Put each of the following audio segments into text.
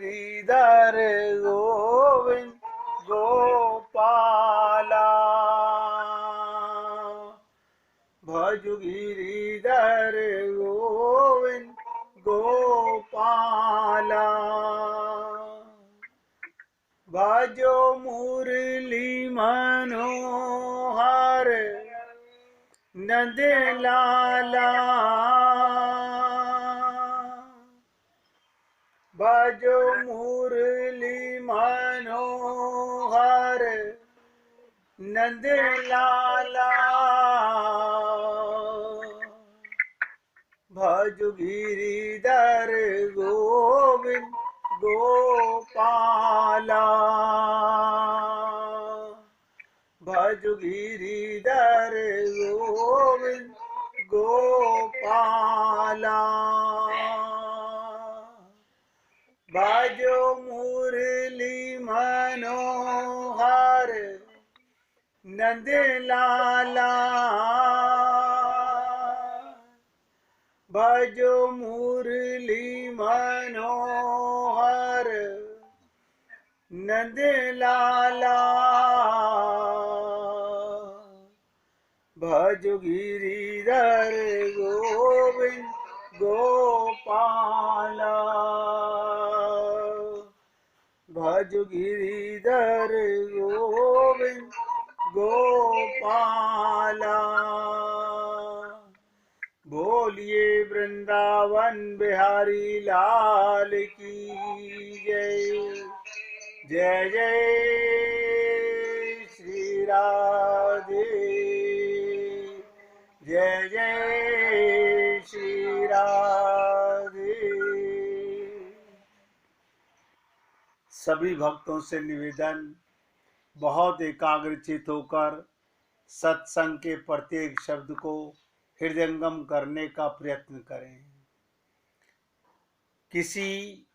श्रीधर गोविंद गोपाला भजु गिरिधर गोविंद गोपाला भजो मुरली मनोहर नंद लाला भजो मुरली मनोहर नंद लाला भजो गिरिधर गोविंद गोपाला भजो गिरिधर गोविंद गोपाला भजो मुरली मनोहर नंद लाला भजो मुरली मनोहर नंद लाला भजो गिरिधर गोविंद गोपाला भजो गिरिधर गोविंद गोपाला बोलिए वृंदावन बिहारी लाल की जय। जय जय श्री राधे जय जय श्री राधे। सभी भक्तों से निवेदन, बहुत एकाग्रचित होकर सत्संग के प्रत्येक शब्द को हृदयंगम करने का प्रयत्न करें। किसी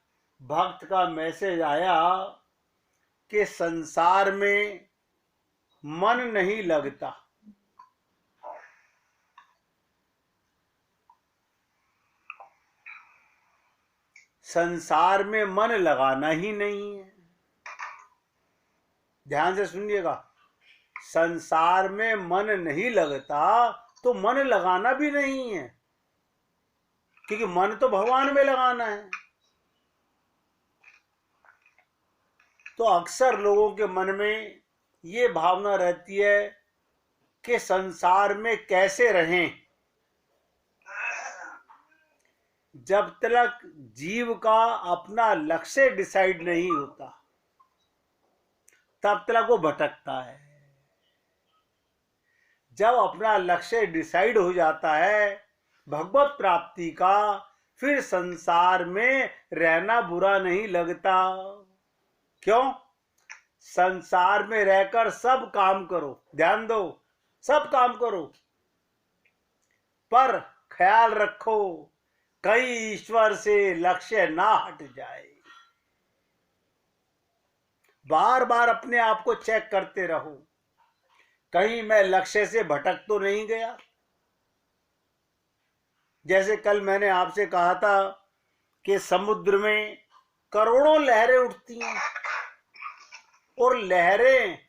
भक्त का मैसेज आया कि संसार में मन नहीं लगता। संसार में मन लगाना ही नहीं है। ध्यान से सुनिएगा, संसार में मन नहीं लगता तो मन लगाना भी नहीं है, क्योंकि मन तो भगवान में लगाना है। तो अक्सर लोगों के मन में ये भावना रहती है कि संसार में कैसे रहें। जब तक जीव का अपना लक्ष्य डिसाइड नहीं होता तब तक वो भटकता है। जब अपना लक्ष्य डिसाइड हो जाता है भगवत प्राप्ति का, फिर संसार में रहना बुरा नहीं लगता। क्यों? संसार में रहकर सब काम करो, ध्यान दो, सब काम करो, पर ख्याल रखो कहीं ईश्वर से लक्ष्य ना हट जाए। बार बार अपने आप को चेक करते रहो, कहीं मैं लक्ष्य से भटक तो नहीं गया। जैसे कल मैंने आपसे कहा था कि समुद्र में करोड़ों लहरें उठती हैं और लहरें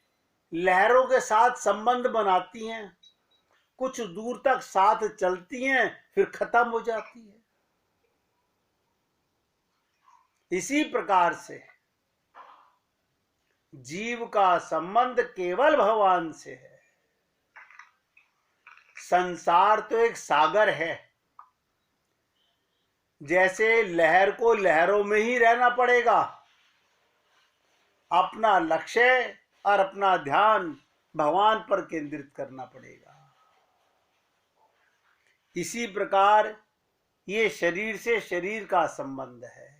लहरों के साथ संबंध बनाती हैं, कुछ दूर तक साथ चलती हैं, फिर खत्म हो जाती है। इसी प्रकार से जीव का संबंध केवल भगवान से है। संसार तो एक सागर है, जैसे लहर को लहरों में ही रहना पड़ेगा, अपना लक्ष्य और अपना ध्यान भगवान पर केंद्रित करना पड़ेगा। इसी प्रकार ये शरीर से शरीर का संबंध है,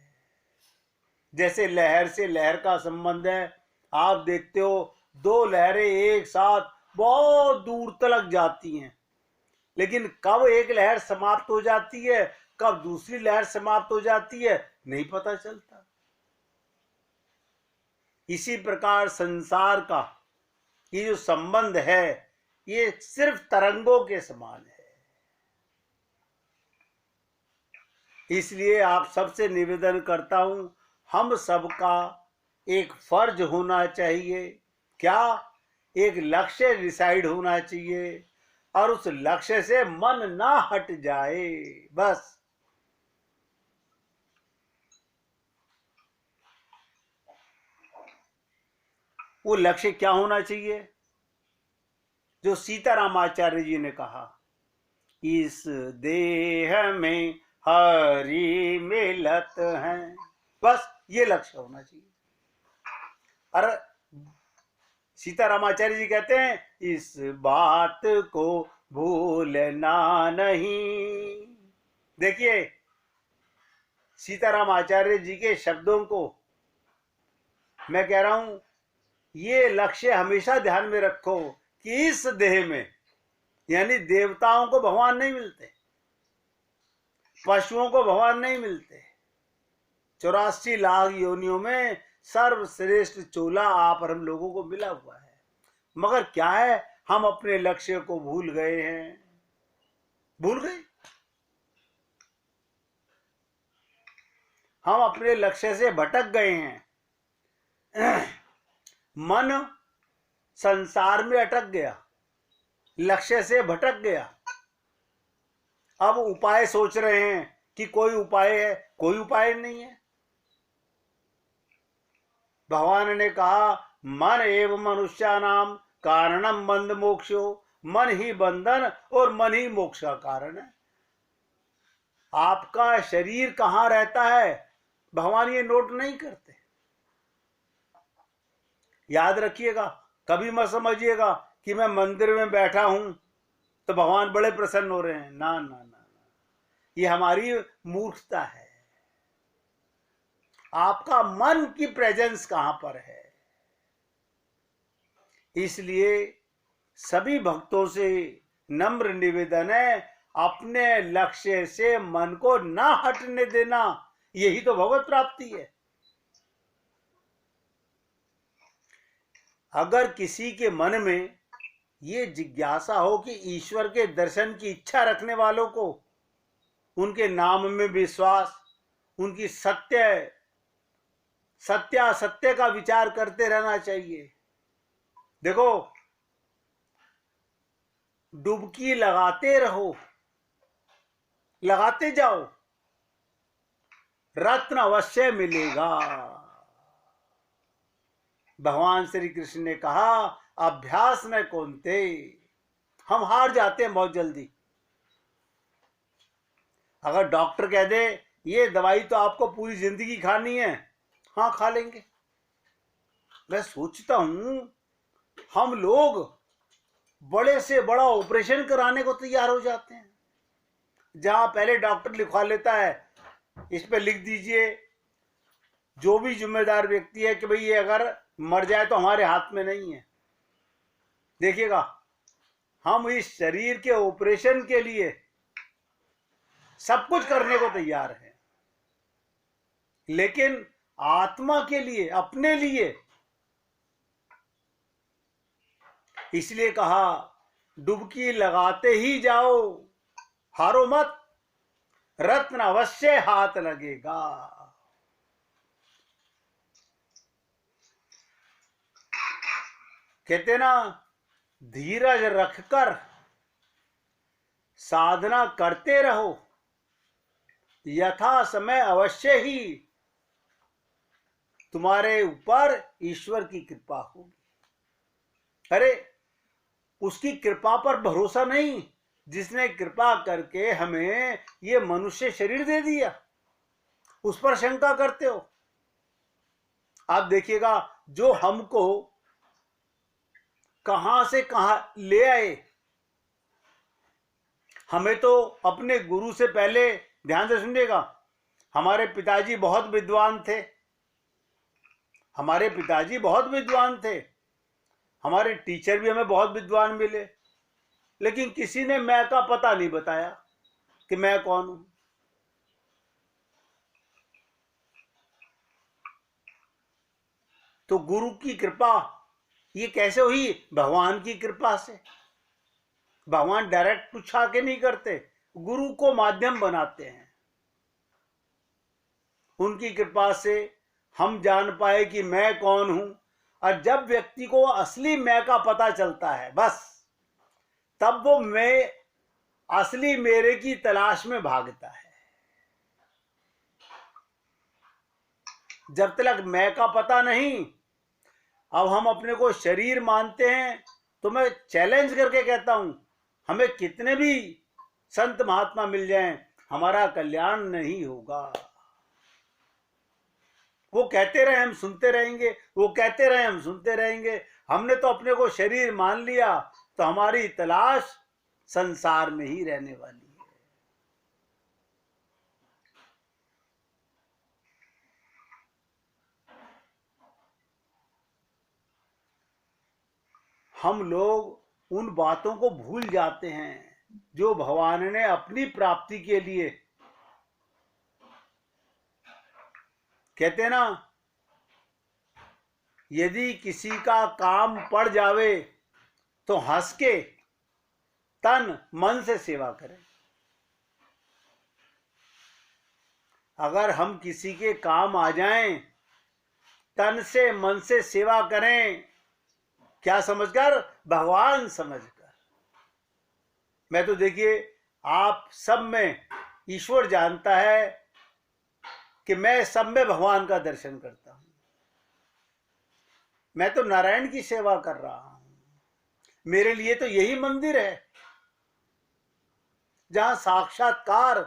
जैसे लहर से लहर का संबंध है। आप देखते हो दो लहरें एक साथ बहुत दूर तक जाती हैं, लेकिन कब एक लहर समाप्त हो जाती है, कब दूसरी लहर समाप्त हो जाती है, नहीं पता चलता। इसी प्रकार संसार का ये जो संबंध है ये सिर्फ तरंगों के समान है। इसलिए आप सबसे निवेदन करता हूं, हम सबका एक फर्ज होना चाहिए। क्या? एक लक्ष्य डिसाइड होना चाहिए और उस लक्ष्य से मन ना हट जाए। बस वो लक्ष्य क्या होना चाहिए? जो सीतारामाचार्य जी ने कहा, इस देह में हरि मिलत है। बस ये लक्ष्य होना चाहिए। और सीतारामाचार्य जी कहते हैं, इस बात को भूलना नहीं। देखिए, सीताराम आचार्य जी के शब्दों को मैं कह रहा हूं, ये लक्ष्य हमेशा ध्यान में रखो कि इस देह में, यानी देवताओं को भगवान नहीं मिलते, पशुओं को भगवान नहीं मिलते, 84 लाख योनियों में सर्वश्रेष्ठ चोला आप और हम लोगों को मिला हुआ है। मगर क्या है, हम अपने लक्ष्य को भूल गए हैं। भूल गए, हम अपने लक्ष्य से भटक गए हैं। मन संसार में अटक गया, लक्ष्य से भटक गया। अब उपाय सोच रहे हैं कि कोई उपाय है, कोई उपाय नहीं है। भगवान ने कहा, मन एवं मनुष्यानाम कारणम बंध मोक्षो। मन ही बंधन और मन ही मोक्ष का कारण है। आपका शरीर कहां रहता है, भगवान ये नोट नहीं करते। याद रखिएगा, कभी मत समझिएगा कि मैं मंदिर में बैठा हूं तो भगवान बड़े प्रसन्न हो रहे हैं। ना ना ना ना, ये हमारी मूर्खता है। आपका मन की प्रेजेंस कहां पर है? इसलिए सभी भक्तों से नम्र निवेदन है, अपने लक्ष्य से मन को ना हटने देना। यही तो भगवत प्राप्ति है। अगर किसी के मन में ये जिज्ञासा हो कि ईश्वर के दर्शन की इच्छा रखने वालों को उनके नाम में विश्वास, उनकी सत्य का विचार करते रहना चाहिए। देखो, डुबकी लगाते रहो, लगाते जाओ, रत्न अवश्य मिलेगा। भगवान श्री कृष्ण ने कहा, अभ्यास न कौनते। हम हार जाते हैं बहुत जल्दी। अगर डॉक्टर कह दे ये दवाई तो आपको पूरी जिंदगी खानी है, हाँ खा लेंगे। मैं सोचता हूं, हम लोग बड़े से बड़ा ऑपरेशन कराने को तैयार हो जाते हैं। जहां पहले डॉक्टर लिखवा लेता है, इस पे लिख दीजिए जो भी जिम्मेदार व्यक्ति है कि भाई ये अगर मर जाए तो हमारे हाथ में नहीं है। देखिएगा, हम इस शरीर के ऑपरेशन के लिए सब कुछ करने को तैयार हैं, लेकिन आत्मा के लिए, अपने लिए, इसलिए कहा डुबकी लगाते ही जाओ, हारो मत, रत्न अवश्य हाथ लगेगा। कहते ना, धीरज रखकर साधना करते रहो, यथा समय अवश्य ही तुम्हारे ऊपर ईश्वर की कृपा होगी। अरे, उसकी कृपा पर भरोसा नहीं जिसने कृपा करके हमें ये मनुष्य शरीर दे दिया, उस पर शंका करते हो। आप देखिएगा, जो हमको कहां से कहां ले आए। हमें तो अपने गुरु से पहले, ध्यान से सुनिएगा, हमारे पिताजी बहुत विद्वान थे, हमारे पिताजी बहुत विद्वान थे, हमारे टीचर भी हमें बहुत विद्वान मिले, लेकिन किसी ने मैं का पता नहीं बताया कि मैं कौन हूं। तो गुरु की कृपा ये कैसे हुई? भगवान की कृपा से। भगवान डायरेक्ट कुछ आके नहीं करते, गुरु को माध्यम बनाते हैं। उनकी कृपा से हम जान पाए कि मैं कौन हूं। और जब व्यक्ति को असली मैं का पता चलता है, बस तब वो मैं, असली मेरे की तलाश में भागता है। जब तक मैं का पता नहीं, अब हम अपने को शरीर मानते हैं, तो मैं चैलेंज करके कहता हूं, हमें कितने भी संत महात्मा मिल जाएं, हमारा कल्याण नहीं होगा। वो कहते रहे हम सुनते रहेंगे, वो कहते रहे हम सुनते रहेंगे। हमने तो अपने को शरीर मान लिया, तो हमारी तलाश संसार में ही रहने वाली है। हम लोग उन बातों को भूल जाते हैं जो भगवान ने अपनी प्राप्ति के लिए, कहते हैं ना, यदि किसी का काम पड़ जावे तो हंस के तन मन से सेवा करें। अगर हम किसी के काम आ जाएं, तन से मन से सेवा करें, क्या समझकर? भगवान समझकर। मैं तो देखिए, आप सब में ईश्वर जानता है कि मैं सब में भगवान का दर्शन करता हूं। मैं तो नारायण की सेवा कर रहा हूं। मेरे लिए तो यही मंदिर है जहां साक्षात्कार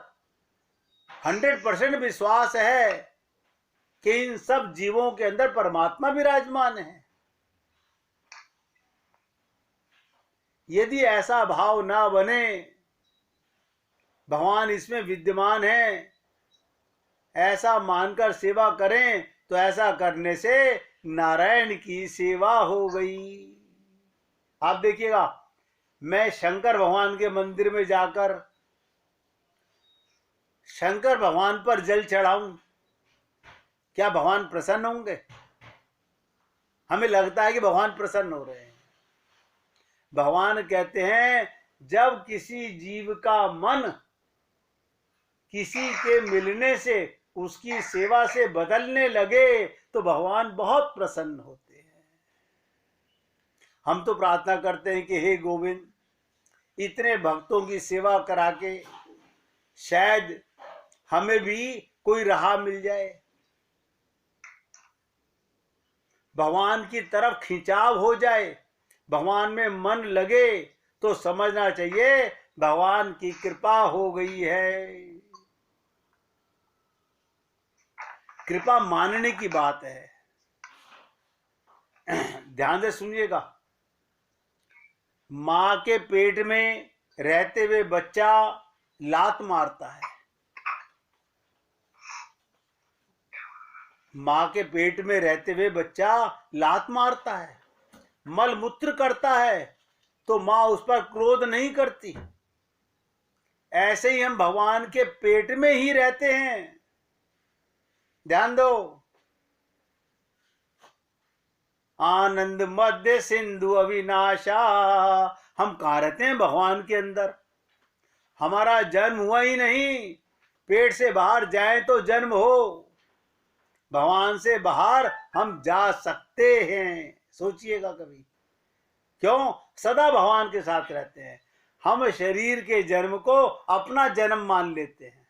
100% विश्वास है कि इन सब जीवों के अंदर परमात्मा विराजमान है। यदि ऐसा भाव ना बने, भगवान इसमें विद्यमान है, ऐसा मानकर सेवा करें, तो ऐसा करने से नारायण की सेवा हो गई। आप देखिएगा, मैं शंकर भगवान के मंदिर में जाकर शंकर भगवान पर जल चढ़ाऊं, क्या भगवान प्रसन्न होंगे? हमें लगता है कि भगवान प्रसन्न हो रहे हैं। भगवान कहते हैं, जब किसी जीव का मन किसी के मिलने से, उसकी सेवा से बदलने लगे, तो भगवान बहुत प्रसन्न होते हैं। हम तो प्रार्थना करते हैं कि हे गोविंद, इतने भक्तों की सेवा करा के शायद हमें भी कोई राह मिल जाए, भगवान की तरफ खिंचाव हो जाए, भगवान में मन लगे, तो समझना चाहिए भगवान की कृपा हो गई है। कृपा मानने की बात है। ध्यान से सुनिएगा, मां के पेट में रहते हुए बच्चा लात मारता है। मां के पेट में रहते हुए बच्चा लात मारता है, मल मूत्र करता है, तो मां उस पर क्रोध नहीं करती। ऐसे ही हम भगवान के पेट में ही रहते हैं। ध्यान दो, आनंद मध्य सिंधु अविनाशा, हम कहां रहते हैं? भगवान के अंदर। हमारा जन्म हुआ ही नहीं, पेट से बाहर जाए तो जन्म हो, भगवान से बाहर हम जा सकते हैं। सोचिएगा कभी, क्यों? सदा भगवान के साथ रहते हैं। हम शरीर के जन्म को अपना जन्म मान लेते हैं।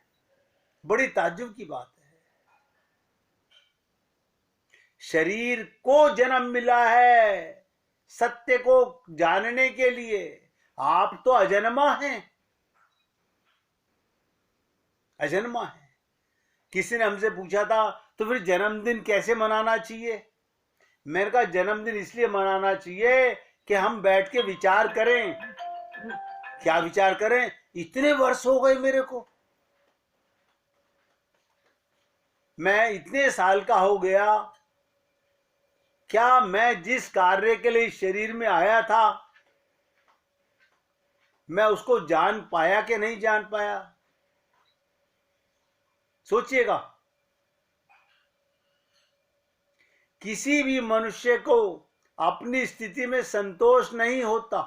बड़ी ताज्जुब की बात है। शरीर को जन्म मिला है सत्य को जानने के लिए। आप तो अजन्मा हैं, अजन्मा है। किसी ने हमसे पूछा था, तो फिर जन्मदिन कैसे मनाना चाहिए? मैंने कहा, जन्मदिन इसलिए मनाना चाहिए कि हम बैठ के विचार करें। क्या विचार करें? इतने वर्ष हो गए मेरे को, मैं इतने साल का हो गया, क्या मैं जिस कार्य के लिए शरीर में आया था, मैं उसको जान पाया कि नहीं जान पाया? सोचिएगा। किसी भी मनुष्य को अपनी स्थिति में संतोष नहीं होता,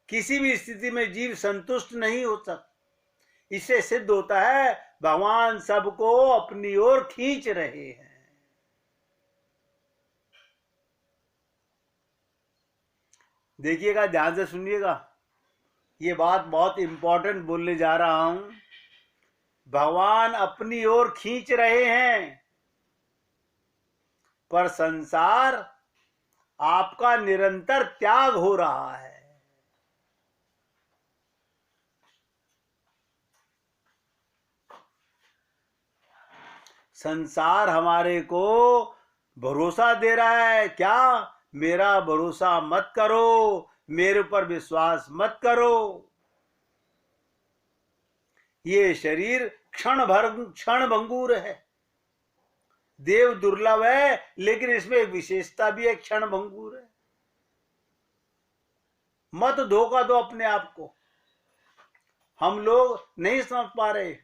किसी भी स्थिति में जीव संतुष्ट नहीं होता। इससे सिद्ध होता है भगवान सबको अपनी ओर खींच रहे हैं। देखिएगा, ध्यान से सुनिएगा, ये बात बहुत इंपॉर्टेंट बोलने जा रहा हूं। भगवान अपनी ओर खींच रहे हैं, पर संसार आपका निरंतर त्याग हो रहा है। संसार हमारे को भरोसा दे रहा है, क्या? मेरा भरोसा मत करो, मेरे ऊपर विश्वास मत करो। ये शरीर क्षण भंगुर है। देव दुर्लभ है, लेकिन इसमें एक विशेषता भी है, क्षण भंगुर है। मत धोखा दो अपने आप को। हम लोग नहीं समझ पा रहे।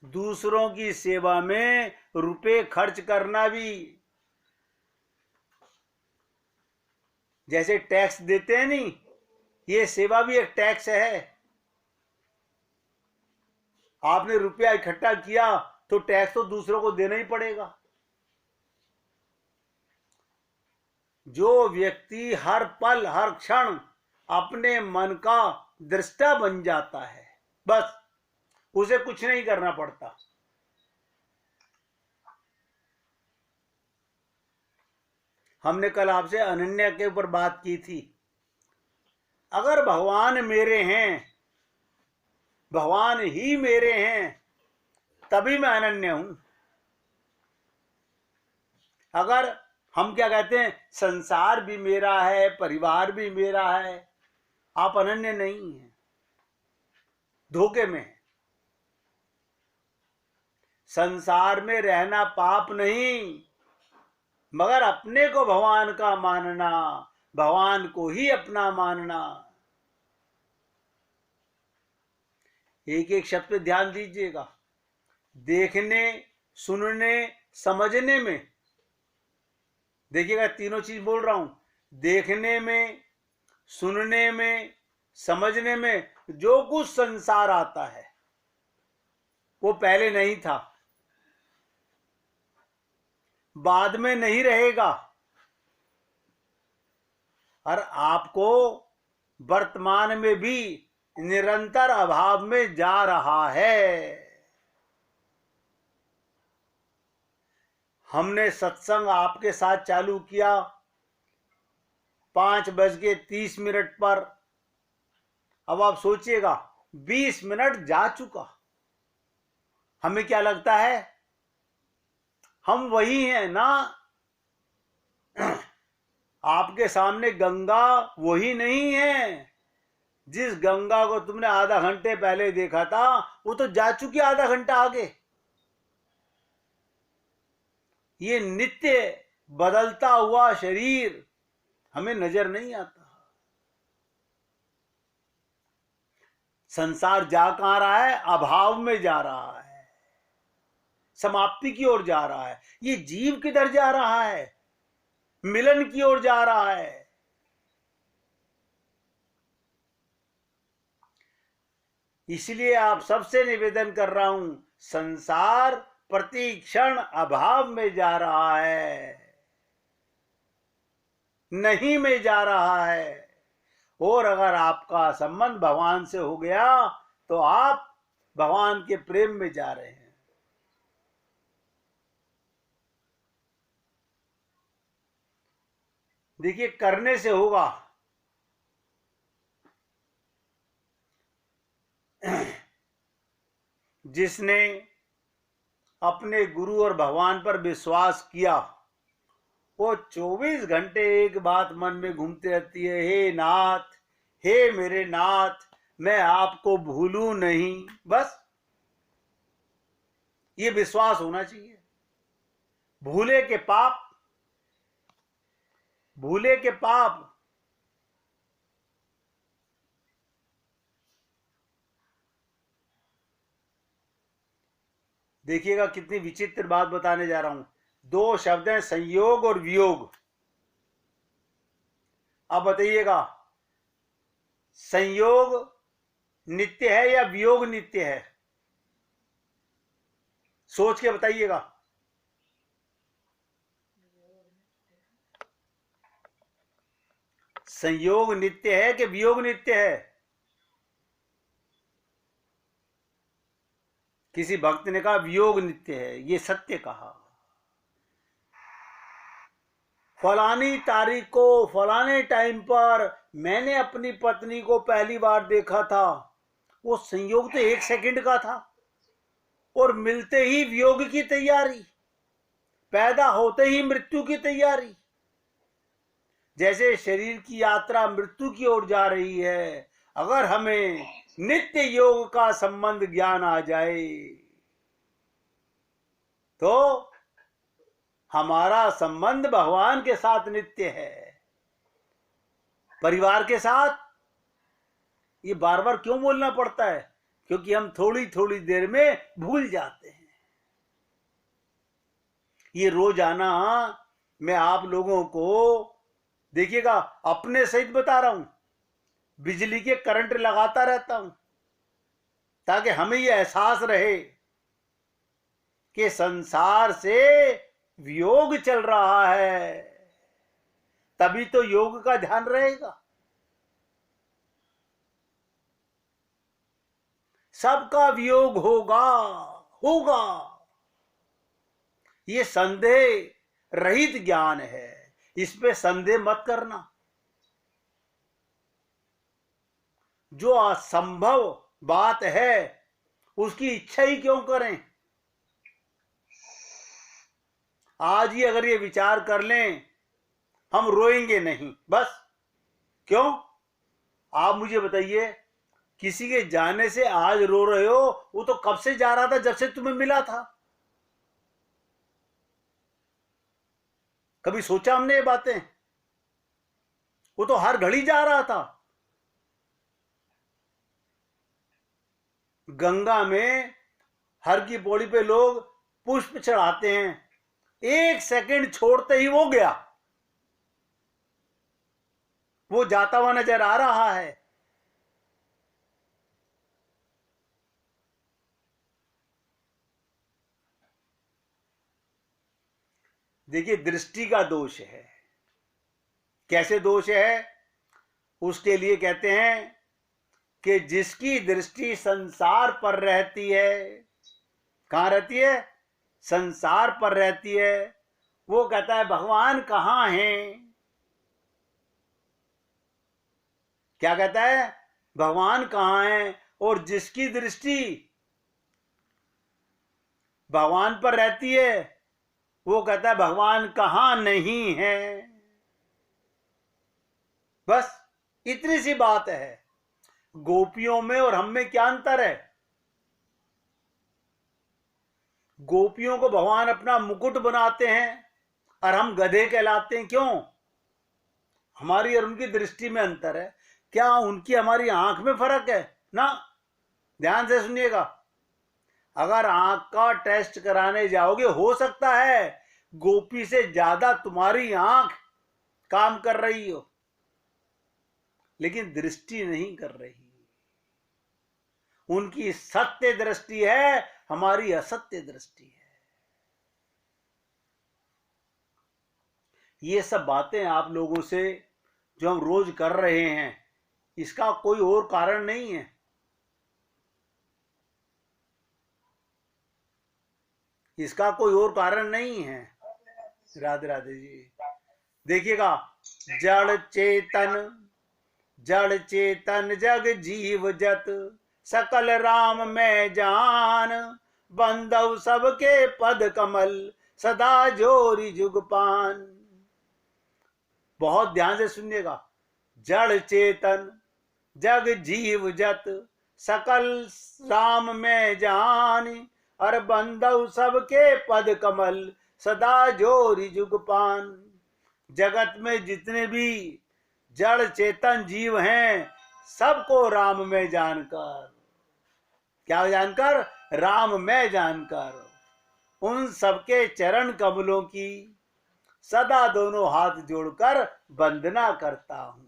दूसरों की सेवा में रुपए खर्च करना भी, जैसे टैक्स देते हैं नहीं, ये सेवा भी एक टैक्स है। आपने रुपया इकट्ठा किया तो टैक्स तो दूसरों को देना ही पड़ेगा। जो व्यक्ति हर पल हर क्षण अपने मन का दृष्टा बन जाता है, बस उसे कुछ नहीं करना पड़ता। हमने कल आपसे अनन्या के ऊपर बात की थी। अगर भगवान मेरे हैं, भगवान ही मेरे हैं, तभी मैं अनन्य हूं। अगर हम क्या कहते हैं, संसार भी मेरा है, परिवार भी मेरा है, आप अनन्य नहीं हैं, धोखे में। संसार में रहना पाप नहीं, मगर अपने को भगवान का मानना, भगवान को ही अपना मानना। एक एक शब्द पे ध्यान दीजिएगा। देखने, सुनने, समझने में, देखिएगा तीनों चीज बोल रहा हूं। देखने में, सुनने में, समझने में जो कुछ संसार आता है वो पहले नहीं था, बाद में नहीं रहेगा, और आपको वर्तमान में भी निरंतर अभाव में जा रहा है। हमने सत्संग आपके साथ चालू किया 5:30 पर। अब आप सोचिएगा 20 मिनट जा चुका। हमें क्या लगता है हम वही हैं ना? आपके सामने गंगा वही नहीं है। जिस गंगा को तुमने आधा घंटे पहले देखा था वो तो जा चुकी आधा घंटा आगे। ये नित्य बदलता हुआ शरीर हमें नजर नहीं आता। संसार जा कहां रहा है? अभाव में जा रहा है, समाप्ति की ओर जा रहा है। ये जीव किधर जा रहा है? मिलन की ओर जा रहा है। इसलिए आप सबसे निवेदन कर रहा हूं, संसार प्रति क्षण अभाव में जा रहा है, नहीं में जा रहा है। और अगर आपका संबंध भगवान से हो गया तो आप भगवान के प्रेम में जा रहे हैं। देखिए, करने से होगा। जिसने अपने गुरु और भगवान पर विश्वास किया, वो 24 घंटे एक बात मन में घूमती रहती है, हे नाथ, हे मेरे नाथ, मैं आपको भूलूं नहीं। बस ये विश्वास होना चाहिए। भूले के पाप, भूले के पाप। देखिएगा कितनी विचित्र बात बताने जा रहा हूं। 2 शब्द हैं, संयोग और वियोग। अब बताइएगा, संयोग नित्य है या वियोग नित्य है? सोच के बताइएगा। संयोग नित्य है कि वियोग नित्य है? किसी भक्त ने कहा वियोग नित्य है, ये सत्य कहा। फलानी तारीख को फलाने टाइम पर मैंने अपनी पत्नी को पहली बार देखा था, वो संयोग तो 1 सेकंड का था, और मिलते ही वियोग की तैयारी, पैदा होते ही मृत्यु की तैयारी। जैसे शरीर की यात्रा मृत्यु की ओर जा रही है, अगर हमें नित्य योग का संबंध ज्ञान आ जाए तो हमारा संबंध भगवान के साथ नित्य है। परिवार के साथ ये बार बार क्यों बोलना पड़ता है? क्योंकि हम थोड़ी थोड़ी देर में भूल जाते हैं। ये रोजाना मैं आप लोगों को, देखिएगा, अपने सहित बता रहा हूं, बिजली के करंट लगाता रहता हूं ताकि हमें यह एहसास रहे कि संसार से वियोग चल रहा है, तभी तो योग का ध्यान रहेगा। सबका वियोग होगा, होगा, ये संदेह रहित ज्ञान है, इस पे संदेह मत करना। जो असंभव बात है उसकी इच्छा ही क्यों करें? आज ही अगर ये विचार कर लें हम रोएंगे नहीं, बस। क्यों? आप मुझे बताइए, किसी के जाने से आज रो रहे हो, वो तो कब से जा रहा था, जब से तुम्हें मिला था। कभी सोचा हमने ये बातें? वो तो हर घड़ी जा रहा था। गंगा में हर की पौड़ी पे लोग पुष्प चढ़ाते हैं, 1 सेकंड छोड़ते ही वो गया, वो जाता हुआ नजर आ रहा है। देखिए, दृष्टि का दोष है। कैसे दोष है? उसके लिए कहते हैं कि जिसकी दृष्टि संसार पर रहती है, कहां रहती है? संसार पर रहती है, वो कहता है भगवान कहां हैं? क्या कहता है? भगवान कहां है? और जिसकी दृष्टि भगवान पर रहती है वो कहता है भगवान कहां नहीं है। बस इतनी सी बात है। गोपियों में और हम में क्या अंतर है? गोपियों को भगवान अपना मुकुट बनाते हैं और हम गधे कहलाते हैं। क्यों? हमारी और उनकी दृष्टि में अंतर है। क्या उनकी हमारी आंख में फर्क है? ना। ध्यान से सुनिएगा, अगर आंख का टेस्ट कराने जाओगे, हो सकता है गोपी से ज्यादा तुम्हारी आंख काम कर रही हो, लेकिन दृष्टि नहीं कर रही। उनकी सत्य दृष्टि है, हमारी असत्य दृष्टि है। ये सब बातें आप लोगों से जो हम रोज कर रहे हैं, इसका कोई और कारण नहीं है। इसका कोई और कारण नहीं है। राधे राधे जी। देखिएगा, जड़ चेतन जग जीव जत, सकल राम में जान, बंदव सबके पद कमल, सदा जोरी जुगपान। बहुत ध्यान से सुनिएगा। जड़ चेतन जग जीव जत, सकल राम में जान, और बंदव सबके पद कमल, सदा जोरी जुगपान। जगत में जितने भी जड़ चेतन जीव हैं, सबको राम में जानकर, क्या जानकर? राम में जानकर, उन सबके चरण कमलों की सदा दोनों हाथ जोड़कर वंदना करता हूं।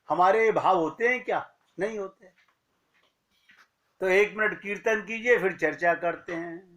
हमारे भाव होते हैं क्या? नहीं होते। तो 1 मिनट कीर्तन कीजिए, फिर चर्चा करते हैं।